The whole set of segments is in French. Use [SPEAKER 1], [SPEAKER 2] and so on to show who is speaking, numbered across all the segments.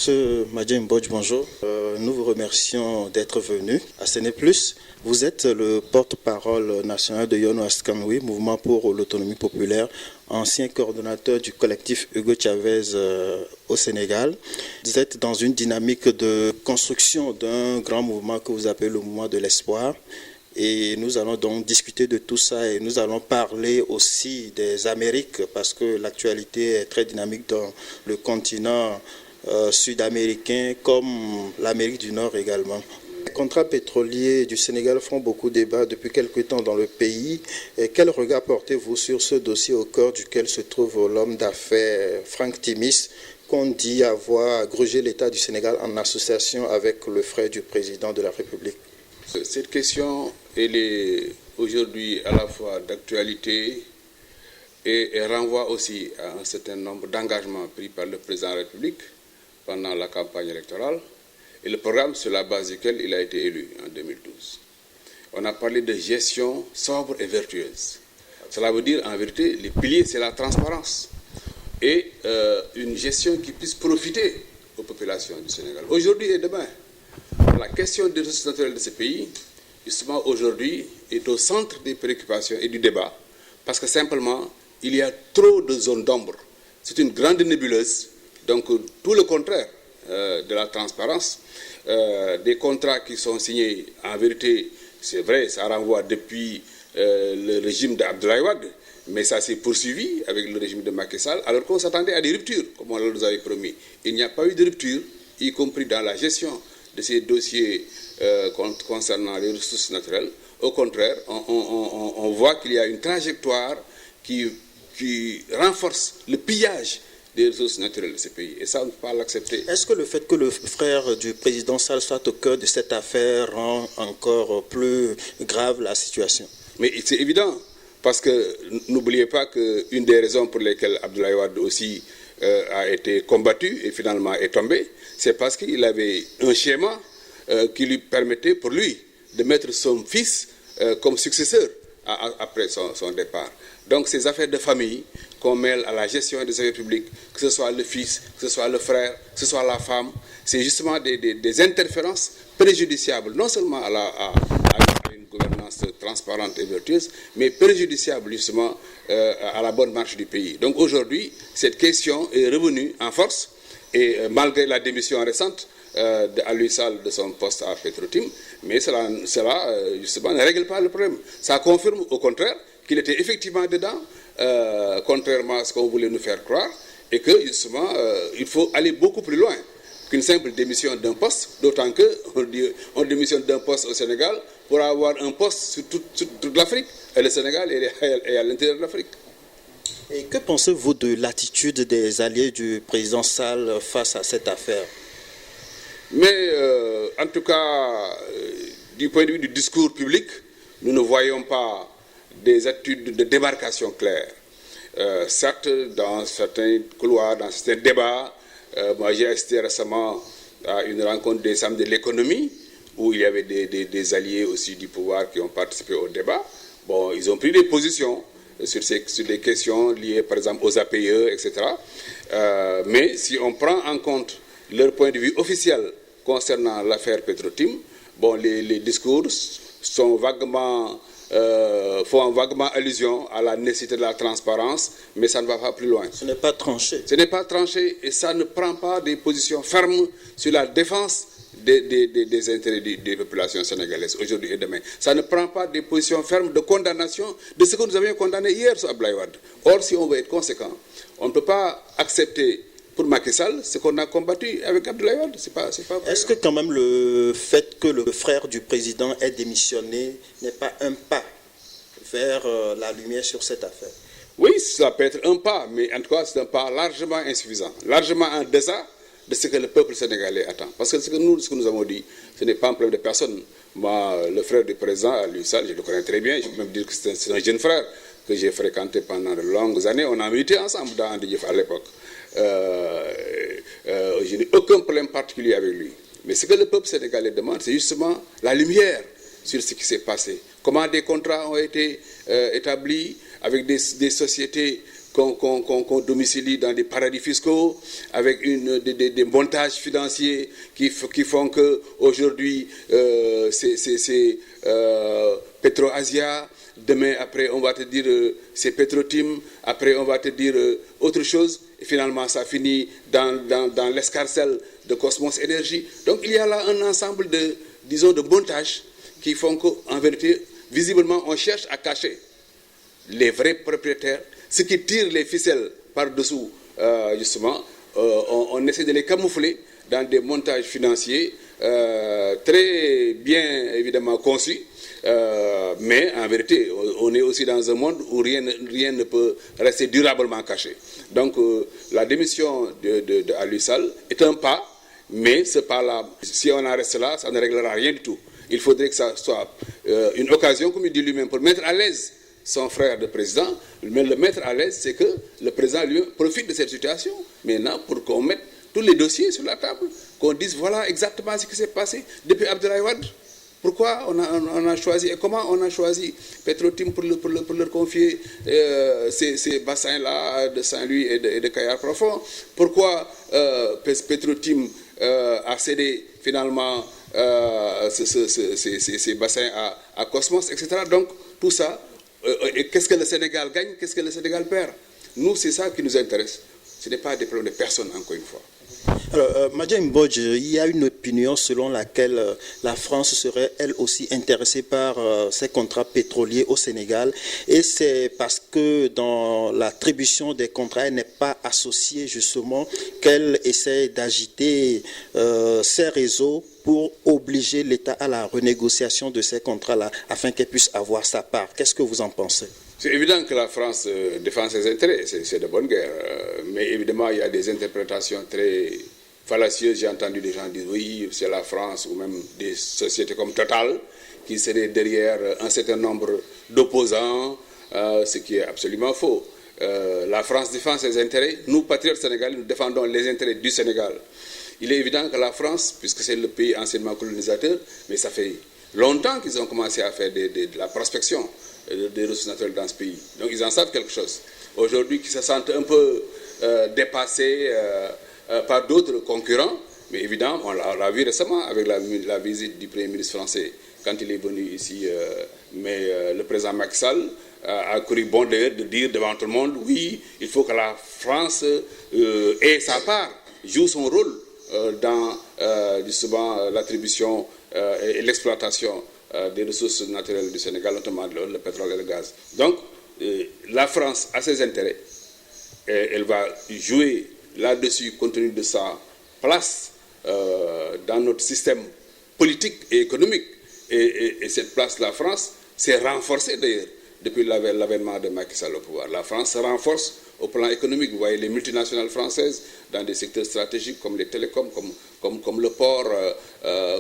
[SPEAKER 1] Monsieur Madjem Mbodj, bonjour. Nous vous remercions d'être venu à Séné+. Vous êtes le porte-parole national de Yono Askanui, Mouvement pour l'autonomie populaire, ancien coordonnateur du collectif Hugo Chavez au Sénégal. Vous êtes dans une dynamique de construction d'un grand mouvement que vous appelez le mouvement de l'espoir. Et nous allons donc discuter de tout ça et nous allons parler aussi des Amériques parce que l'actualité est très dynamique dans le continent sud-américain comme l'Amérique du Nord également. Les contrats pétroliers du Sénégal font beaucoup débat depuis quelque temps dans le pays. Et quel regard portez-vous sur ce dossier au cœur duquel se trouve l'homme d'affaires Franck Timis, qu'on dit avoir grugé l'État du Sénégal en association avec le frère du président de la République?
[SPEAKER 2] Cette question, elle est aujourd'hui à la fois d'actualité et renvoie aussi à un certain nombre d'engagements pris par le président de la République pendant la campagne électorale et le programme sur la base duquel il a été élu en 2012. On a parlé de gestion sobre et vertueuse. Cela veut dire, en vérité, les piliers, c'est la transparence et une gestion qui puisse profiter aux populations du Sénégal. Aujourd'hui et demain, la question des ressources naturelles de ce pays, justement aujourd'hui, est au centre des préoccupations et du débat, parce que simplement, il y a trop de zones d'ombre. C'est une grande nébuleuse, donc tout le contraire de la transparence. Des contrats qui sont signés, en vérité, c'est vrai, ça renvoie depuis le régime d'Abdoulaye Wade, mais ça s'est poursuivi avec le régime de Macky Sall, alors qu'on s'attendait à des ruptures, comme on nous avait promis. Il n'y a pas eu de rupture, y compris dans la gestion de ces dossiers concernant les ressources naturelles. Au contraire, on voit qu'il y a une trajectoire qui renforce le pillage des ressources naturelles de ce pays. Et ça, on ne peut pas l'accepter.
[SPEAKER 1] Est-ce que le fait que le frère du président Sall soit au cœur de cette affaire rend encore plus grave la situation?
[SPEAKER 2] Mais c'est évident, parce que n'oubliez pas qu'une des raisons pour lesquelles Abdoulaye Wade aussi a été combattu et finalement est tombé, c'est parce qu'il avait un schéma qui lui permettait pour lui de mettre son fils comme successeur après son départ. Donc ces affaires de famille qu'on mêle à la gestion des affaires publiques, que ce soit le fils, que ce soit le frère, que ce soit la femme, c'est justement des interférences préjudiciables, non seulement à une gouvernance transparente et vertueuse, mais préjudiciables justement à la bonne marche du pays. Donc aujourd'hui, cette question est revenue en force, et malgré la démission récente d'Aliou Sall de son poste à Petro-Tim, mais cela justement ne règle pas le problème. Ça confirme au contraire qu'il était effectivement dedans, contrairement à ce qu'on voulait nous faire croire, et que justement il faut aller beaucoup plus loin qu'une simple démission d'un poste, d'autant qu'on démissionne d'un poste au Sénégal pour avoir un poste sur toute l'Afrique, et le Sénégal est à l'intérieur de l'Afrique.
[SPEAKER 1] Et que pensez-vous de l'attitude des alliés du président Sall face à cette affaire?
[SPEAKER 2] Mais en tout cas, du point de vue du discours public, nous ne voyons pas des attitudes de démarcation claires. Certes, dans certains couloirs, dans certains débats, moi j'ai assisté récemment à une rencontre des femmes de l'économie, où il y avait des alliés aussi du pouvoir qui ont participé au débat. Bon, ils ont pris des positions sur des questions liées par exemple aux APE, etc. Mais si on prend en compte leur point de vue officiel concernant l'affaire Petro-Tim, bon, les discours sont font vaguement allusion à la nécessité de la transparence, mais ça ne va pas plus loin.
[SPEAKER 1] Ce n'est pas tranché.
[SPEAKER 2] Ce n'est pas tranché et ça ne prend pas des positions fermes sur la défense des intérêts des populations sénégalaises aujourd'hui et demain. Ça ne prend pas des positions fermes de condamnation de ce que nous avions condamné hier sur Abdoulaye Wade. Or, si on veut être conséquent, on ne peut pas accepter pour Macky Sall ce qu'on a combattu avec Abdoulaye Wade.
[SPEAKER 1] Est-ce que quand même le fait que le frère du président ait démissionné n'est pas un pas vers la lumière sur cette affaire?
[SPEAKER 2] Oui, ça peut être un pas, mais en tout cas c'est un pas largement insuffisant, largement en deçà de ce que le peuple sénégalais attend. Parce que ce que nous avons dit, ce n'est pas un problème de personne. Moi, le frère du président, Aliou Sall, je le connais très bien, je peux même dire que c'est un jeune frère que j'ai fréquenté pendant de longues années. On a milité ensemble dans Andijef à l'époque. Je n'ai aucun problème particulier avec lui. Mais ce que le peuple sénégalais demande, c'est justement la lumière sur ce qui s'est passé. Comment des contrats ont été établis avec des sociétés qu'on domicilie dans des paradis fiscaux, avec des montages financiers qui font qu'aujourd'hui, c'est PetroAsia, demain, après, on va te dire c'est Petrotim, après, on va te dire autre chose, et finalement, ça finit dans l'escarcelle de Cosmos Énergie. Donc, il y a là un ensemble de montages qui font qu'en vérité, visiblement, on cherche à cacher les vrais propriétaires, ceux qui tirent les ficelles par-dessous, justement, on essaie de les camoufler dans des montages financiers très bien, évidemment, conçus. Mais en vérité, on est aussi dans un monde où rien ne peut rester durablement caché. Donc, la démission de Aliou Sall est un pas, mais ce pas-là, si on en reste là, ça ne réglera rien du tout. Il faudrait que ça soit une occasion, comme il dit lui-même, pour mettre à l'aise son frère de président. Mais le mettre à l'aise, c'est que le président lui profite de cette situation maintenant pour qu'on mette tous les dossiers sur la table, qu'on dise voilà exactement ce qui s'est passé depuis Abdoulaye Wade. Pourquoi on a choisi, et comment on a choisi Petrotim pour leur confier ces bassins-là de Saint-Louis et de Kayar Profond? Pourquoi Petrotim a cédé finalement ces bassins à Cosmos, etc. Donc tout ça, qu'est-ce que le Sénégal gagne, qu'est-ce que le Sénégal perd? Nous, c'est ça qui nous intéresse. Ce n'est pas des problèmes de personne, encore une fois.
[SPEAKER 1] Alors, Madja Mbodj, il y a une opinion selon laquelle la France serait elle aussi intéressée par ces contrats pétroliers au Sénégal, et c'est parce que dans l'attribution des contrats, elle n'est pas associée justement qu'elle essaie d'agiter ces réseaux pour obliger l'État à la renégociation de ces contrats-là afin qu'elle puisse avoir sa part. Qu'est-ce que vous en pensez?
[SPEAKER 2] C'est évident que la France défend ses intérêts, c'est de bonne guerre. Mais évidemment, il y a des interprétations très fallacieuses. J'ai entendu des gens dire oui, c'est la France ou même des sociétés comme Total qui seraient derrière un certain nombre d'opposants, ce qui est absolument faux. La France défend ses intérêts. Nous, patriotes sénégalais, nous défendons les intérêts du Sénégal. Il est évident que la France, puisque c'est le pays anciennement colonisateur, mais ça fait longtemps qu'ils ont commencé à faire de la prospection des ressources naturelles dans ce pays. Donc ils en savent quelque chose. Aujourd'hui, qu'ils se sentent un peu dépassés par d'autres concurrents, mais évidemment, on l'a vu récemment avec la visite du Premier ministre français quand il est venu ici. Mais le président Macky Sall a cru bon d'ailleurs de dire devant tout le monde, oui, il faut que la France ait sa part, joue son rôle dans justement l'attribution et l'exploitation des ressources naturelles du Sénégal, notamment le pétrole et le gaz. Donc, la France a ses intérêts. Elle va jouer là-dessus compte tenu de sa place dans notre système politique et économique. Et cette place, la France, s'est renforcée d'ailleurs depuis l'avènement de Macky Sall au pouvoir. La France se renforce au plan économique. Vous voyez les multinationales françaises dans des secteurs stratégiques comme les télécoms, comme le port,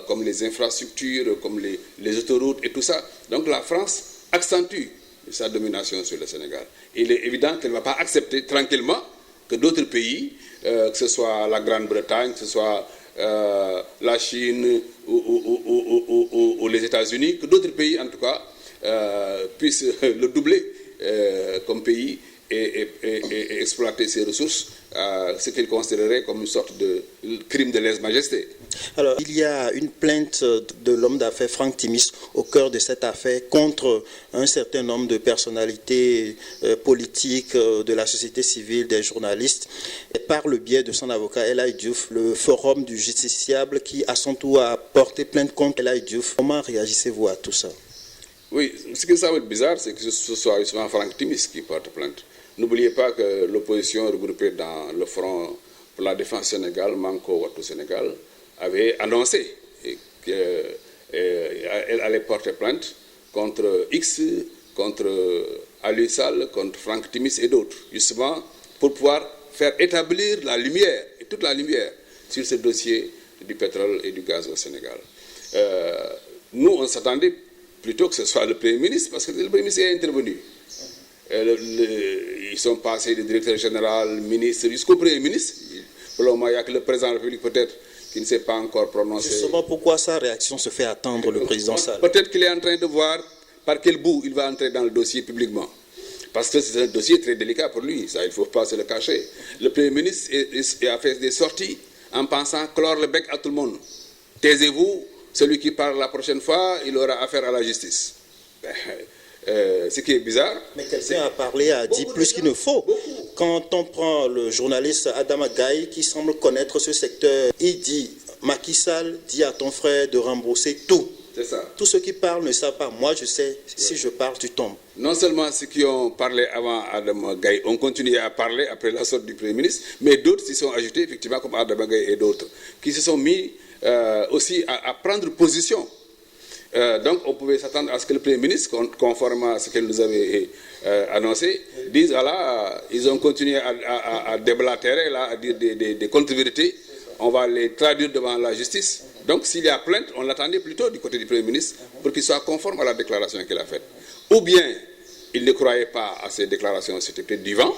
[SPEAKER 2] comme les infrastructures, comme les autoroutes et tout ça. Donc la France accentue sa domination sur le Sénégal. Il est évident qu'elle ne va pas accepter tranquillement que d'autres pays, que ce soit la Grande-Bretagne, que ce soit la Chine ou les États-Unis, que d'autres pays en tout cas puissent le doubler comme pays et exploiter ses ressources, ce qu'ils considéreraient comme une sorte de crime de lèse-majesté.
[SPEAKER 1] Alors, il y a une plainte de l'homme d'affaires Franck Timis au cœur de cette affaire contre un certain nombre de personnalités politiques de la société civile, des journalistes, et par le biais de son avocat El Hadji Diouf, le forum du justiciable qui à son tour a porté plainte contre El Hadji Diouf. Comment réagissez-vous à tout ça?
[SPEAKER 2] Oui, ce qui semble bizarre, c'est que ce soit justement Franck Timis qui porte plainte. N'oubliez pas que l'opposition regroupée dans le Front pour la défense Sénégal, Manko Wattu Sénégal, avait annoncé qu'elle allait porter plainte contre X, contre Aliou Sall, contre Franck Timis et d'autres, justement pour pouvoir faire établir la lumière, et toute la lumière, sur ce dossier du pétrole et du gaz au Sénégal. Nous, on s'attendait plutôt que ce soit le Premier ministre, parce que le Premier ministre est intervenu. Ils sont passés du directeur général, ministre, jusqu'au Premier ministre. Pour le moment, il n'y a que le président de la République, peut-être, qui ne s'est pas encore prononcé.
[SPEAKER 1] Justement, pourquoi sa réaction se fait attendre, le président Sall?
[SPEAKER 2] Peut-être qu'il est en train de voir par quel bout il va entrer dans le dossier publiquement. parce que c'est un dossier très délicat pour lui, ça il ne faut pas se le cacher. Le Premier ministre a fait des sorties en pensant clore le bec à tout le monde. Taisez-vous, celui qui parle la prochaine fois, il aura affaire à la justice. Ce qui est bizarre.
[SPEAKER 1] Mais quelqu'un a parlé, a dit plus qu'il ne faut. Quand on prend le journaliste Adama Gaye, qui semble connaître ce secteur, il dit, Macky Sall dit à ton frère de rembourser tout.
[SPEAKER 2] C'est ça.
[SPEAKER 1] Tous ceux qui parlent ne savent pas. Moi, je sais, si je parle, tu tombes.
[SPEAKER 2] Non seulement ceux qui ont parlé avant Adama Gaye ont continué à parler après la sortie du Premier ministre, mais d'autres s'y sont ajoutés, effectivement, comme Adama Gaye et d'autres, qui se sont mis aussi à prendre position. Donc, on pouvait s'attendre à ce que le Premier ministre, conformément à ce qu'il nous avait annoncé, dise, voilà, ils ont continué à déblatérer, là, à dire des contre-vérités. On va les traduire devant la justice. Donc, s'il y a plainte, on l'attendait plutôt du côté du Premier ministre pour qu'il soit conforme à la déclaration qu'il a faite. Ou bien, il ne croyait pas à ces déclarations, c'était peut-être du vent,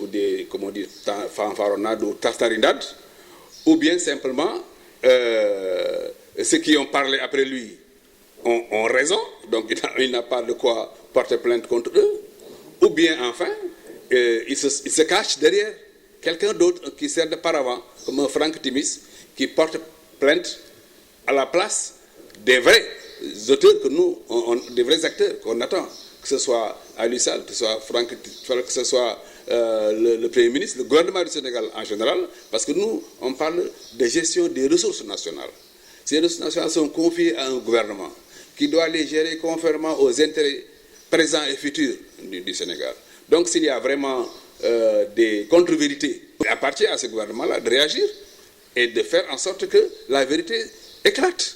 [SPEAKER 2] ou des, comment on dit, fanfaronnades ou tartarinades, ou bien simplement, ceux qui ont parlé après lui ont raison, donc il n'a pas de quoi porter plainte contre eux, ou bien enfin, il se cache derrière quelqu'un d'autre qui sert de paravent, comme un Franck Timis, qui porte plainte à la place des vrais auteurs que nous, des vrais acteurs qu'on attend, que ce soit Ali Sall, que ce soit Franck, que ce soit le Premier ministre, le gouvernement du Sénégal en général, parce que nous, on parle de gestion des ressources nationales. Ces ressources nationales sont confiées à un gouvernement qui doit les gérer conformément aux intérêts présents et futurs du Sénégal. Donc s'il y a vraiment des contre-vérités, il appartient à ce gouvernement-là de réagir et de faire en sorte que la vérité éclate,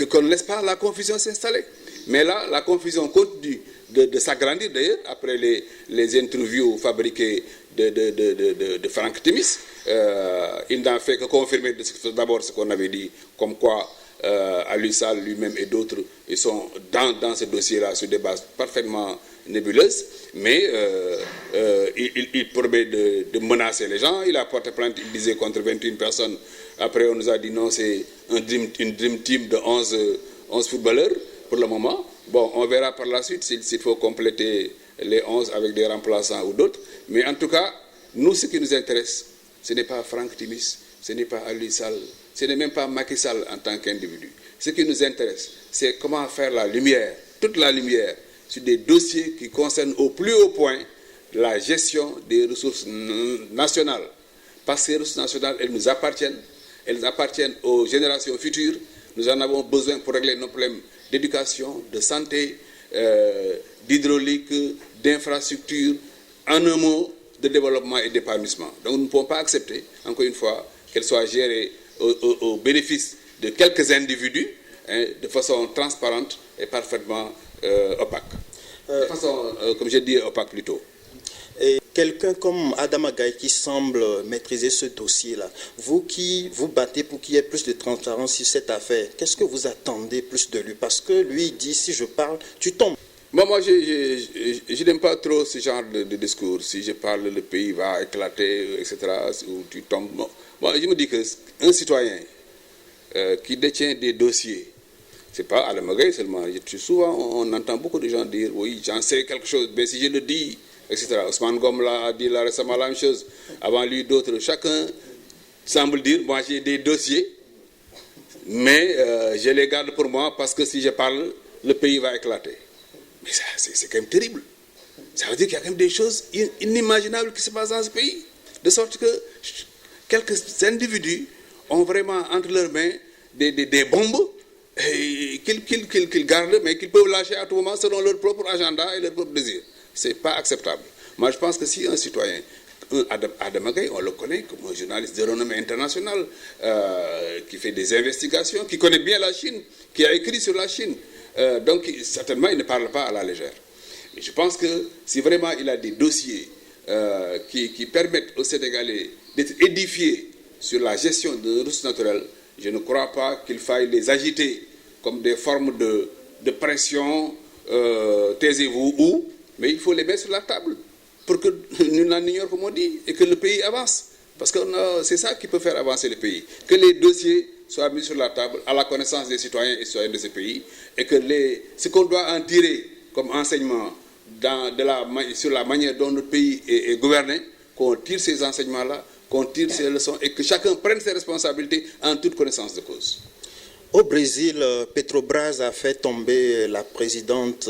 [SPEAKER 2] qu'on ne laisse pas la confusion s'installer. Mais là, la confusion continue de s'agrandir d'ailleurs après les interviews fabriquées de Franck Timis. Il n'a fait que confirmer d'abord ce qu'on avait dit, comme quoi Ali Sall lui-même et d'autres ils sont dans ce dossier-là sur des bases parfaitement nébuleuses, mais il promet de menacer les gens. Il a porté plainte, il disait, contre 21 personnes. Après, on nous a dit non, c'est une dream team de 11 footballeurs pour le moment. Bon, on verra par la suite s'il faut compléter les 11 avec des remplaçants ou d'autres. Mais en tout cas, nous, ce qui nous intéresse, ce n'est pas Franck Timis, ce n'est pas Ali Sall, ce n'est même pas Macky Sall en tant qu'individu. Ce qui nous intéresse, c'est comment faire la lumière, toute la lumière, sur des dossiers qui concernent au plus haut point la gestion des ressources nationales. Parce que ces ressources nationales, elles appartiennent aux générations futures. Nous en avons besoin pour régler nos problèmes d'éducation, de santé, d'hydraulique, d'infrastructure, en un mot, de développement et d'épanouissement. Donc nous ne pouvons pas accepter, encore une fois, qu'elles soient gérées au bénéfice de quelques individus, de façon transparente et parfaitement opaque. De façon, comme j'ai dit, opaque plutôt.
[SPEAKER 1] Et quelqu'un comme Adama Gaye qui semble maîtriser ce dossier-là, vous qui vous battez pour qu'il y ait plus de transparence sur cette affaire, qu'est-ce que vous attendez plus de lui? Parce que lui, il dit, si je parle, tu tombes.
[SPEAKER 2] Moi, je n'aime pas trop ce genre de discours. Si je parle, le pays va éclater, etc., ou tu tombes. Bon. Moi, je me dis qu'un citoyen qui détient des dossiers, c'est pas Adama Gaye seulement. Souvent, on entend beaucoup de gens dire, oui, j'en sais quelque chose, mais si je le dis, etc. Ousmane Ngom a dit là récemment la même chose. Avant lui, d'autres. Chacun semble dire, moi j'ai des dossiers, mais je les garde pour moi parce que si je parle, le pays va éclater. Mais ça, c'est quand même terrible. Ça veut dire qu'il y a quand même des choses inimaginables qui se passent dans ce pays. De sorte que quelques individus ont vraiment entre leurs mains des bombes qu'ils gardent, mais qu'ils peuvent lâcher à tout moment selon leur propre agenda et leur propre désir. Ce n'est pas acceptable. Moi, je pense que si un citoyen, Adama Gaye, on le connaît comme un journaliste de renommée internationale, qui fait des investigations, qui connaît bien la Chine, qui a écrit sur la Chine, donc certainement il ne parle pas à la légère. Mais je pense que si vraiment il a des dossiers qui permettent aux Sénégalais d'être édifiés sur la gestion de ressources naturelles, je ne crois pas qu'il faille les agiter comme des formes de pression, taisez-vous ou, mais il faut les mettre sur la table pour que nous n'en ignorions, comme on dit, et que le pays avance. Parce que c'est ça qui peut faire avancer le pays. Que les dossiers soient mis sur la table à la connaissance des citoyens et citoyennes de ce pays, et que ce qu'on doit en tirer comme enseignement sur la manière dont notre pays est gouverné, qu'on tire ces enseignements-là, qu'on tire ces leçons et que chacun prenne ses responsabilités en toute connaissance de cause.
[SPEAKER 1] Au Brésil, Petrobras a fait tomber la présidente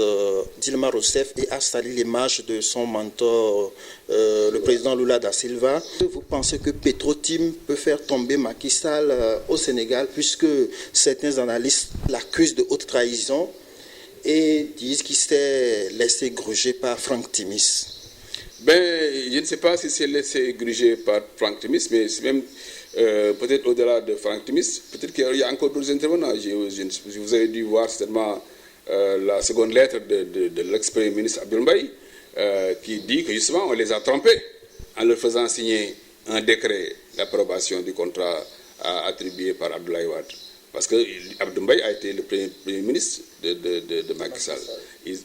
[SPEAKER 1] Dilma Rousseff et a sali l'image de son mentor, le président Lula da Silva. Vous pensez que Petrotim peut faire tomber Macky Sall au Sénégal, puisque certains analystes l'accusent de haute trahison et disent qu'il s'est laissé gruger par Franck Timis?
[SPEAKER 2] Je ne sais pas si c'est laissé gruger par Franck Timis, mais c'est même peut-être au-delà de Franck Timis, peut-être qu'il y a encore d'autres intervenants. Vous avez dû voir certainement la seconde lettre de l'ex-premier ministre Abdoul Mbaye, qui dit que justement on les a trompés en leur faisant signer un décret d'approbation du contrat attribué par Abdoulaye Wade. Parce que Abdoul Mbaye a été le premier ministre de Macky Sall.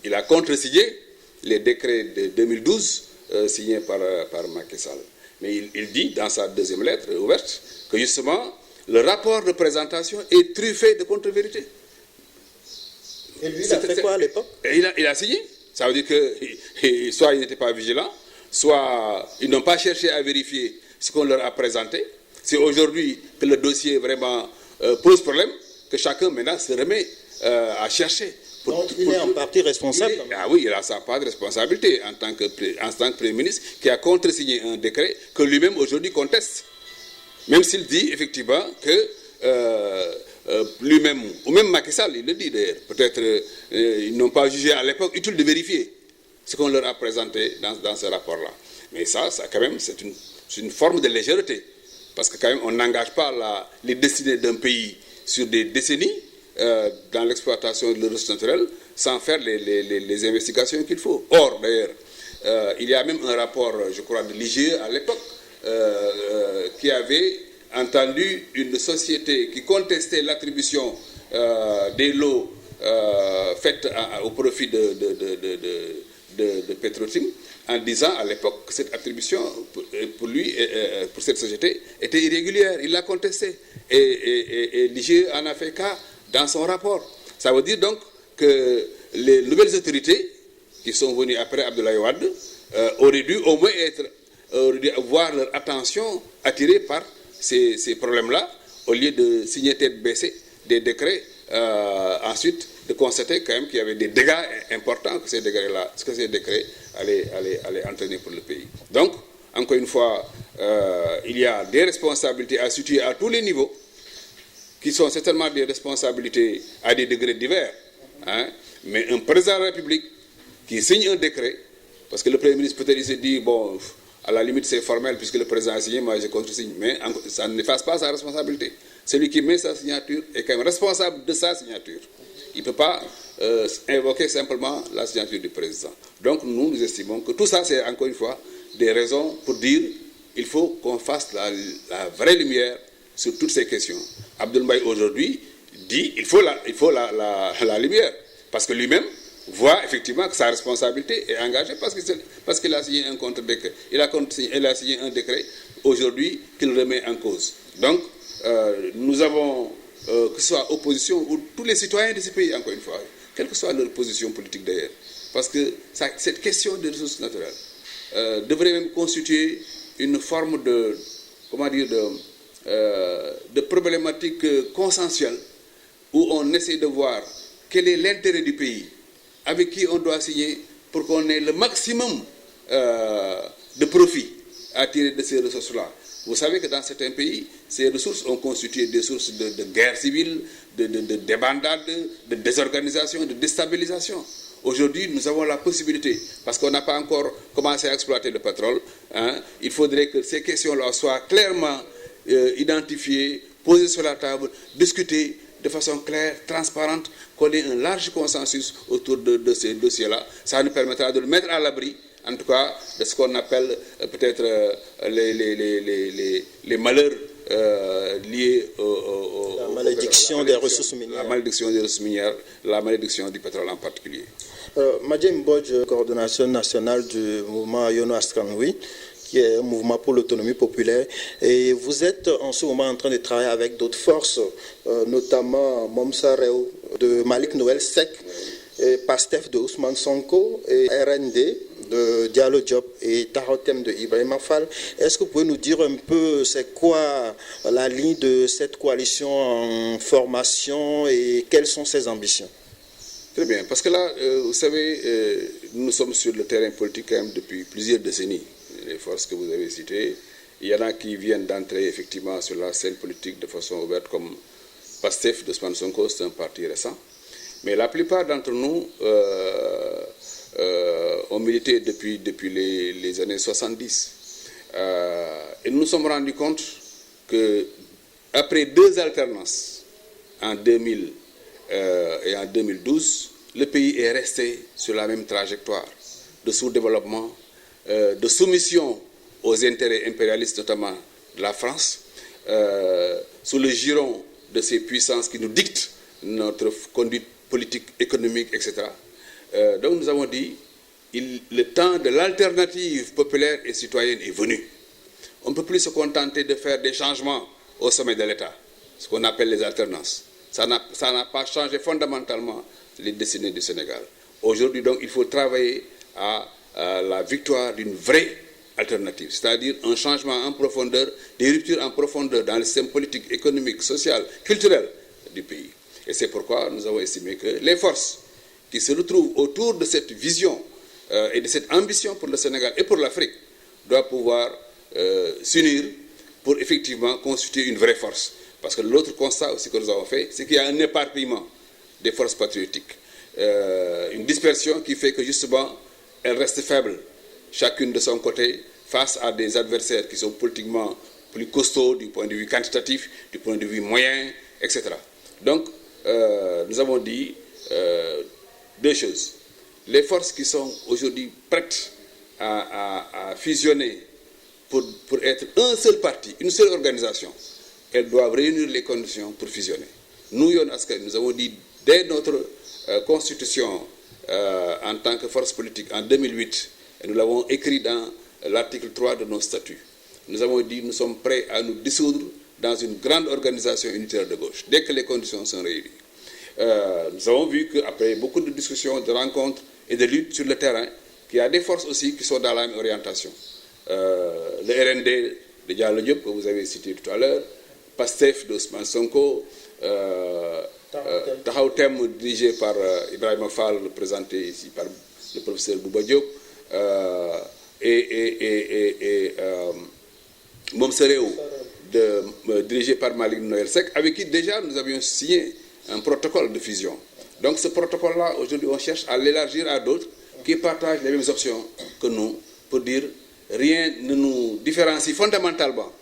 [SPEAKER 2] Il a contresigné les décrets de 2012 signés par Macky Sall. Mais il dit dans sa deuxième lettre ouverte que justement le rapport de présentation est truffé de contre-vérités.
[SPEAKER 1] Et lui, il a fait quoi à l'époque?
[SPEAKER 2] Il a signé. Ça veut dire que soit il n'était pas vigilant, soit ils n'ont pas cherché à vérifier ce qu'on leur a présenté. C'est aujourd'hui que le dossier vraiment pose problème, que chacun maintenant se remet à chercher.
[SPEAKER 1] Donc il est en partie responsable.
[SPEAKER 2] Oui, il a sa part de responsabilité en tant que Premier ministre qui a contresigné un décret que lui-même aujourd'hui conteste. Même s'il dit effectivement que lui-même, ou même Macky Sall, il le dit d'ailleurs, peut-être ils n'ont pas jugé à l'époque utile de vérifier ce qu'on leur a présenté dans ce rapport-là. Mais ça quand même, c'est une forme de légèreté. Parce que quand même, on n'engage pas les destinées d'un pays sur des décennies dans l'exploitation de ressources naturelles sans faire les investigations qu'il faut. Or, d'ailleurs, il y a même un rapport, je crois, de l'IGE à l'époque qui avait entendu une société qui contestait l'attribution des lots faits au profit de Petrotim, en disant à l'époque que cette attribution, pour lui, pour cette société, était irrégulière. Il l'a contesté. Et l'IGE en a fait cas dans son rapport. Ça veut dire donc que les nouvelles autorités qui sont venues après Abdoulaye Wade auraient dû au moins avoir leur attention attirée par ces problèmes-là, au lieu de signer tête baissée des décrets, ensuite de constater quand même qu'il y avait des dégâts importants que ces décrets allaient entraîner pour le pays. Donc, encore une fois, il y a des responsabilités à situer à tous les niveaux, qui sont certainement des responsabilités à des degrés divers. Mais un président de la République qui signe un décret, parce que le Premier ministre peut-être se dit, bon, à la limite c'est formel puisque le président a signé, moi je contre-signe, mais ça n'efface pas sa responsabilité. Celui qui met sa signature est quand même responsable de sa signature. Il ne peut pas invoquer simplement la signature du président. Donc nous estimons que tout ça, c'est encore une fois des raisons pour dire qu'il faut qu'on fasse la vraie lumière sur toutes ces questions. Abdoul Mbaye aujourd'hui dit qu'il faut la lumière, parce que lui-même voit effectivement que sa responsabilité est engagée parce qu'il a signé un contre-décret. Il a signé un décret aujourd'hui qu'il remet en cause. Donc, nous avons, que ce soit opposition ou tous les citoyens de ce pays, encore une fois, quelle que soit leur position politique d'ailleurs, parce que cette question des ressources naturelles devrait même constituer une forme de problématique consensuelle où on essaie de voir quel est l'intérêt du pays, avec qui on doit signer pour qu'on ait le maximum de profit à tirer de ces ressources-là. Vous savez que dans certains pays, ces ressources ont constitué des sources de guerre civile, de débandade, de désorganisation, de déstabilisation. Aujourd'hui, nous avons la possibilité, parce qu'on n'a pas encore commencé à exploiter le pétrole, il faudrait que ces questions-là soient clairement identifiées, posées sur la table, discutées de façon claire, transparente, qu'on ait un large consensus autour de ces dossiers-là. Ça nous permettra de le mettre à l'abri, en tout cas, de ce qu'on appelle peut-être les malheurs liés
[SPEAKER 1] la malédiction des ressources minières.
[SPEAKER 2] La malédiction des ressources minières, la malédiction du pétrole en particulier.
[SPEAKER 1] Madjem Mbodj, coordination nationale du mouvement Yono Askanui, qui est un mouvement pour l'autonomie populaire. Et vous êtes en ce moment en train de travailler avec d'autres forces, notamment Momsa Reo de Malik Noël Sec. PASTEF de Ousmane Sonko et RND de Diallo Diop et Taxawu Thème de Ibrahima Fall. Est-ce que vous pouvez nous dire un peu c'est quoi la ligne de cette coalition en formation et quelles sont ses ambitions?
[SPEAKER 2] Très bien, parce que là, vous savez, nous sommes sur le terrain politique quand même depuis plusieurs décennies. Les forces que vous avez citées, il y en a qui viennent d'entrer effectivement sur la scène politique de façon ouverte comme PASTEF de Ousmane Sonko, c'est un parti récent. Mais la plupart d'entre nous ont milité depuis les années 70. Et nous nous sommes rendus compte qu'après 2 alternances, en 2000 et en 2012, le pays est resté sur la même trajectoire de sous-développement, de soumission aux intérêts impérialistes, notamment de la France, sous le giron de ces puissances qui nous dictent notre conduite politique, économique, etc. Donc nous avons dit, le temps de l'alternative populaire et citoyenne est venu. On ne peut plus se contenter de faire des changements au sommet de l'État, ce qu'on appelle les alternances. Ça n'a pas changé fondamentalement les destinées du Sénégal. Aujourd'hui, donc, il faut travailler à la victoire d'une vraie alternative, c'est-à-dire un changement en profondeur, des ruptures en profondeur dans le système politique, économique, social, culturel du pays. Et c'est pourquoi nous avons estimé que les forces qui se retrouvent autour de cette vision et de cette ambition pour le Sénégal et pour l'Afrique doivent pouvoir s'unir pour effectivement constituer une vraie force. Parce que l'autre constat aussi que nous avons fait, c'est qu'il y a un éparpillement des forces patriotiques, une dispersion qui fait que justement, elles restent faibles, chacune de son côté, face à des adversaires qui sont politiquement plus costauds du point de vue quantitatif, du point de vue moyen, etc. Donc, nous avons dit 2 choses. Les forces qui sont aujourd'hui prêtes à fusionner pour être un seul parti, une seule organisation, elles doivent réunir les conditions pour fusionner. Nous, Yewwi Askan Wi, nous avons dit dès notre constitution en tant que force politique en 2008, et nous l'avons écrit dans l'article 3 de nos statuts, nous avons dit nous sommes prêts à nous dissoudre dans une grande organisation unitaire de gauche, dès que les conditions sont réunies. Nous avons vu qu'après beaucoup de discussions, de rencontres et de luttes sur le terrain, qu'il y a des forces aussi qui sont dans la même orientation. Le RND de Diallo Diop, que vous avez cité tout à l'heure, PASTEF d'Ousmane Sonko, Taxawu Thème dirigé par Ibrahima Fall, présenté ici par le professeur Bouba Diop, et Mom Sa Réew, dirigé par Malick Noël Seck, avec qui déjà nous avions signé un protocole de fusion. Donc ce protocole-là, aujourd'hui, on cherche à l'élargir à d'autres qui partagent les mêmes options que nous, pour dire rien ne nous différencie fondamentalement,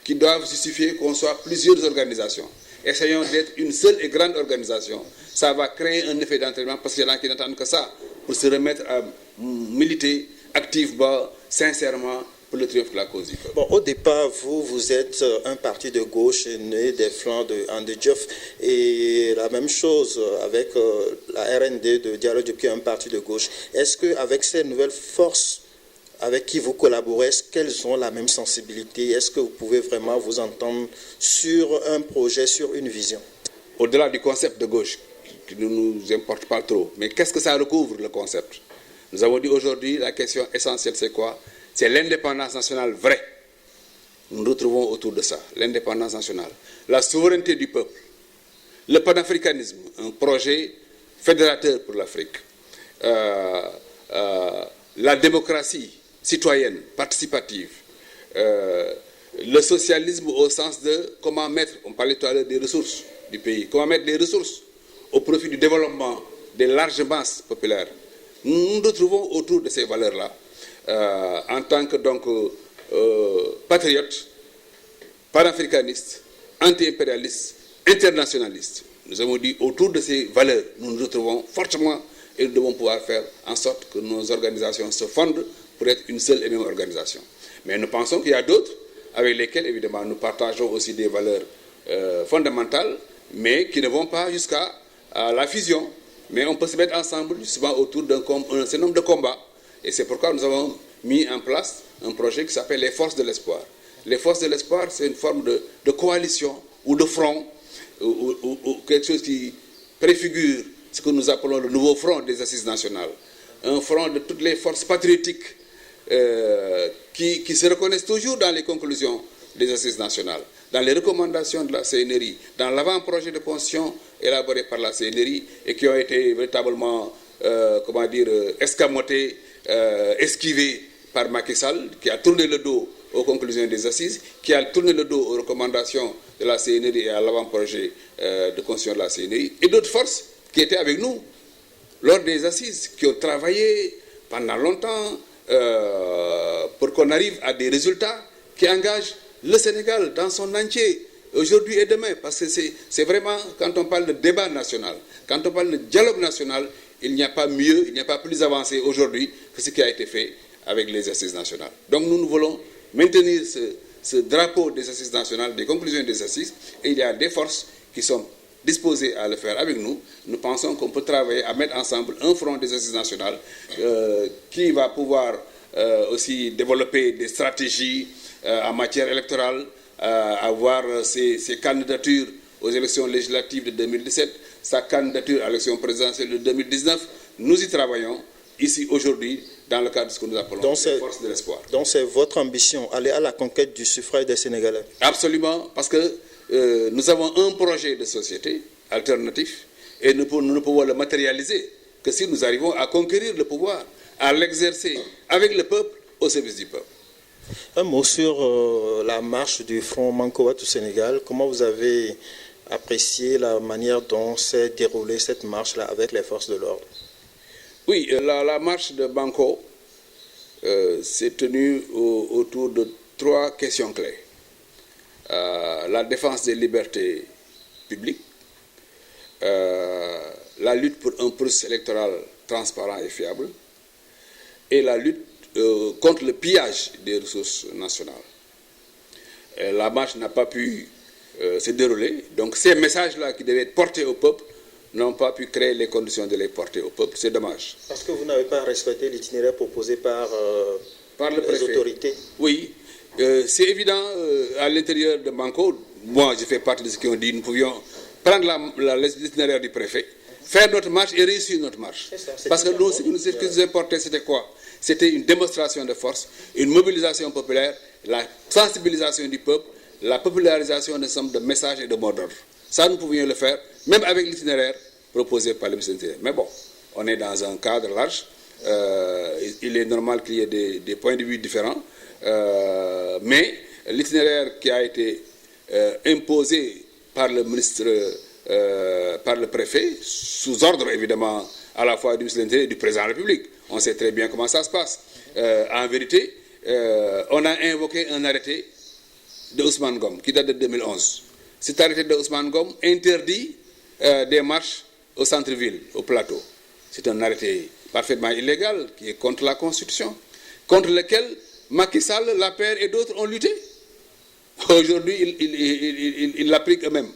[SPEAKER 2] qui doivent justifier qu'on soit plusieurs organisations. Essayons d'être une seule et grande organisation. Ça va créer un effet d'entraînement parce qu'il y en a qui n'attendent que ça pour se remettre à militer activement, sincèrement, pour le triomphe de la cause du peuple.
[SPEAKER 1] Bon, au départ, vous êtes un parti de gauche né des flancs de André Diouf, et la même chose avec la RND de Diallo Diop, qui est un parti de gauche. Est-ce qu'avec ces nouvelles forces avec qui vous collaborez, est-ce qu'elles ont la même sensibilité? Est-ce que vous pouvez vraiment vous entendre sur un projet, sur une vision?
[SPEAKER 2] Au-delà du concept de gauche, qui ne nous importe pas trop, mais qu'est-ce que ça recouvre, le concept? Nous avons dit aujourd'hui, la question essentielle, c'est quoi? C'est l'indépendance nationale vraie. Nous nous retrouvons autour de ça, l'indépendance nationale. La souveraineté du peuple, le panafricanisme, un projet fédérateur pour l'Afrique, la démocratie citoyenne, participative, le socialisme au sens de comment mettre, on parlait tout à l'heure des ressources du pays, comment mettre les ressources au profit du développement des larges masses populaires. Nous nous retrouvons autour de ces valeurs-là, en tant que donc patriotes, panafricanistes, anti-impérialistes, internationalistes. Nous avons dit autour de ces valeurs, nous nous retrouvons fortement et nous devons pouvoir faire en sorte que nos organisations se fondent pour être une seule et même organisation. Mais nous pensons qu'il y a d'autres avec lesquels, évidemment, nous partageons aussi des valeurs fondamentales, mais qui ne vont pas jusqu'à la fusion. Mais on peut se mettre ensemble justement autour d'un certain nombre de combats. Et c'est pourquoi nous avons mis en place un projet qui s'appelle les Forces de l'Espoir. Les Forces de l'Espoir, c'est une forme de coalition ou de front, ou quelque chose qui préfigure ce ce que nous appelons le nouveau front des assises nationales, un front de toutes les forces patriotiques qui se reconnaissent toujours dans les conclusions des assises nationales, dans les recommandations de la CNRI, dans l'avant-projet de constitution élaboré par la CNRI et qui ont été véritablement, escamotés, esquivés par Macky Sall, qui a tourné le dos aux conclusions des assises, qui a tourné le dos aux recommandations de la CNRI et à l'avant-projet de constitution de la CNRI, et d'autres forces qui étaient avec nous lors des assises, qui ont travaillé pendant longtemps pour qu'on arrive à des résultats qui engagent le Sénégal dans son entier, aujourd'hui et demain, parce que c'est vraiment, quand on parle de débat national, quand on parle de dialogue national, il n'y a pas mieux, il n'y a pas plus avancé aujourd'hui que ce qui a été fait avec les assises nationales. Donc nous voulons maintenir ce drapeau des assises nationales, des conclusions des assises, et il y a des forces qui sont disposées à le faire avec nous. Nous pensons qu'on peut travailler à mettre ensemble un front des assises nationales qui va pouvoir aussi développer des stratégies en matière électorale, avoir ses candidatures aux élections législatives de 2017, sa candidature à l'élection présidentielle de 2019. Nous y travaillons ici aujourd'hui dans le cadre de ce que nous appelons les forces de l'espoir.
[SPEAKER 1] Donc c'est votre ambition, aller à la conquête du suffrage des Sénégalais?
[SPEAKER 2] Absolument, parce que nous avons un projet de société alternatif et nous ne pouvons le matérialiser que si nous arrivons à conquérir le pouvoir, à l'exercer avec le peuple, au service du peuple.
[SPEAKER 1] Un mot sur la marche du Front Manko Wattu Sénégal. Comment vous avez apprécié la manière dont s'est déroulée cette marche-là avec les forces de l'ordre?
[SPEAKER 2] Oui, la marche de Banco s'est tenue autour de 3 questions clés. La défense des libertés publiques, la lutte pour un processus électoral transparent et fiable, et la lutte contre le pillage des ressources nationales. La marche n'a pas pu se dérouler, donc ces messages-là qui devaient être portés au peuple n'ont pas pu créer les conditions de les porter au peuple. C'est dommage.
[SPEAKER 1] Parce que vous n'avez pas respecté l'itinéraire proposé par
[SPEAKER 2] le préfet.
[SPEAKER 1] Les autorités.
[SPEAKER 2] Oui, c'est évident, à l'intérieur de Banco, moi je fais partie de ceux qui ont dit que nous pouvions prendre l'itinéraire du préfet, faire notre marche et réussir notre marche. Parce que nous, ce qui nous importait, c'était quoi? C'était une démonstration de force, une mobilisation populaire, la sensibilisation du peuple, la popularisation d'un certain nombre de messages et de mots d'ordre. Ça, nous pouvions le faire, même avec l'itinéraire proposé par le ministre de l'Intérieur. Mais bon, on est dans un cadre large. Il est normal qu'il y ait des points de vue différents. Mais l'itinéraire qui a été imposé par le ministre, par le préfet, sous ordre évidemment à la fois du ministre de l'Intérieur et du président de la République. On sait très bien comment ça se passe. En vérité, on a invoqué un arrêté de Ousmane Ngom qui date de 2011. Cet arrêté de Ousmane Ngom interdit des marches au centre-ville, au plateau. C'est un arrêté parfaitement illégal qui est contre la Constitution, contre lequel Macky Sall, la paire et d'autres ont lutté. Aujourd'hui, ils l'appliquent eux-mêmes.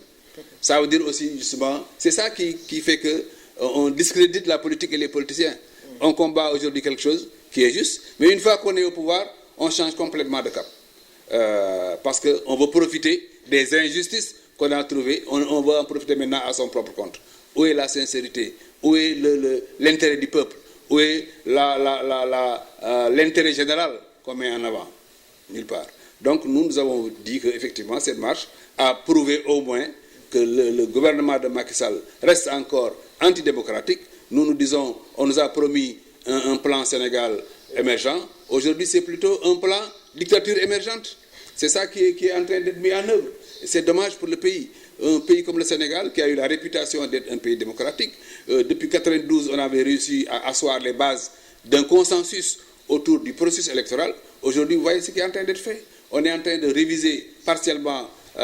[SPEAKER 2] Ça veut dire aussi, justement, c'est ça qui fait qu'on discrédite la politique et les politiciens. On combat aujourd'hui quelque chose qui est juste, mais une fois qu'on est au pouvoir, on change complètement de cap. Parce qu'on veut profiter des injustices qu'on a trouvées, on veut en profiter maintenant à son propre compte. Où est la sincérité? Où est l'intérêt du peuple? Où est l'intérêt général qu'on met en avant? Nulle part. Donc nous avons dit qu'effectivement cette marche a prouvé au moins que le gouvernement de Macky Sall reste encore antidémocratique. Nous disons, on nous a promis un plan Sénégal émergent. Aujourd'hui, c'est plutôt un plan dictature émergente. C'est ça qui est en train d'être mis en œuvre. C'est dommage pour le pays. Un pays comme le Sénégal, qui a eu la réputation d'être un pays démocratique. Depuis 1992, on avait réussi à asseoir les bases d'un consensus autour du processus électoral. Aujourd'hui, vous voyez ce qui est en train d'être fait. On est en train de réviser partiellement, de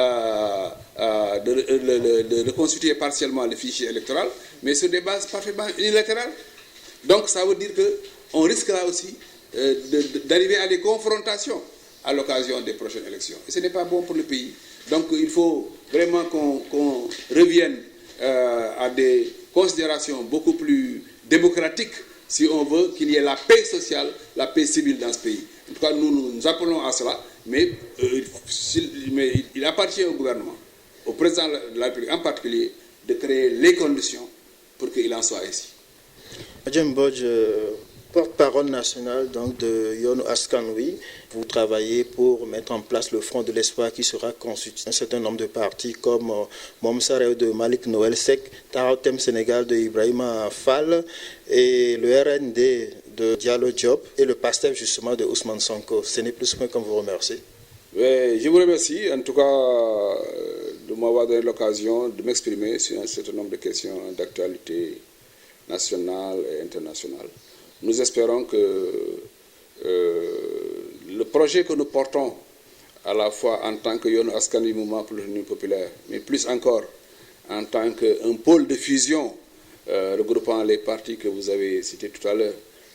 [SPEAKER 2] reconstituer partiellement le fichier électoral, mais sur des bases parfaitement unilatérales. Donc ça veut dire qu'on risquera aussi d'arriver à des confrontations à l'occasion des prochaines élections. Et ce n'est pas bon pour le pays. Donc il faut vraiment qu'on revienne à des considérations beaucoup plus démocratiques si on veut qu'il y ait la paix sociale, la paix civile dans ce pays. En tout cas, nous appelons à cela, mais il appartient au gouvernement, au président de la République en particulier, de créer les conditions pour qu'il en soit ainsi.
[SPEAKER 1] Adjem Bodj, porte-parole nationale donc, de Yoonu Askan Wi, vous travaillez pour mettre en place le Front de l'Espoir qui sera constitué un certain nombre de partis comme Moom Sa Réew de Malick Noël Seck, Taxawu Tem Sénégal de Ibrahima Fall et le RND de Diallo Diop et le PASTEF justement de Ousmane Sonko. Ce n'est plus qu'on vous remercie.
[SPEAKER 2] Mais je vous remercie en tout cas de m'avoir donné l'occasion de m'exprimer sur un certain nombre de questions d'actualité nationale et internationale. Nous espérons que le projet que nous portons à la fois en tant que Yoonu Askan Wi mouvement pour l'autonomie populaire, mais plus encore en tant qu'un pôle de fusion regroupant les partis que vous avez cités tout à l'heure.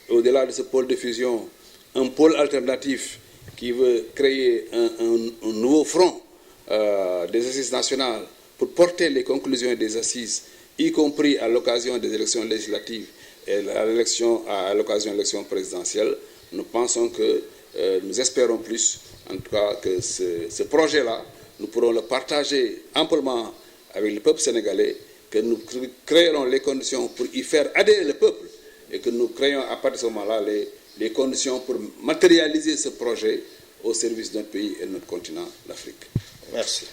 [SPEAKER 2] Au-delà de ce pôle de fusion, un pôle alternatif qui veut créer un nouveau front des assises nationales pour porter les conclusions des assises, y compris à l'occasion des élections législatives et à l'occasion de l'élection présidentielle. Nous pensons que nous espérons plus, en tout cas que ce projet-là, nous pourrons le partager amplement avec le peuple sénégalais, que nous créerons les conditions pour y faire adhérer le peuple et que nous créons à partir de ce moment-là les conditions pour matérialiser ce projet au service de notre pays et de notre continent, l'Afrique.
[SPEAKER 1] Merci.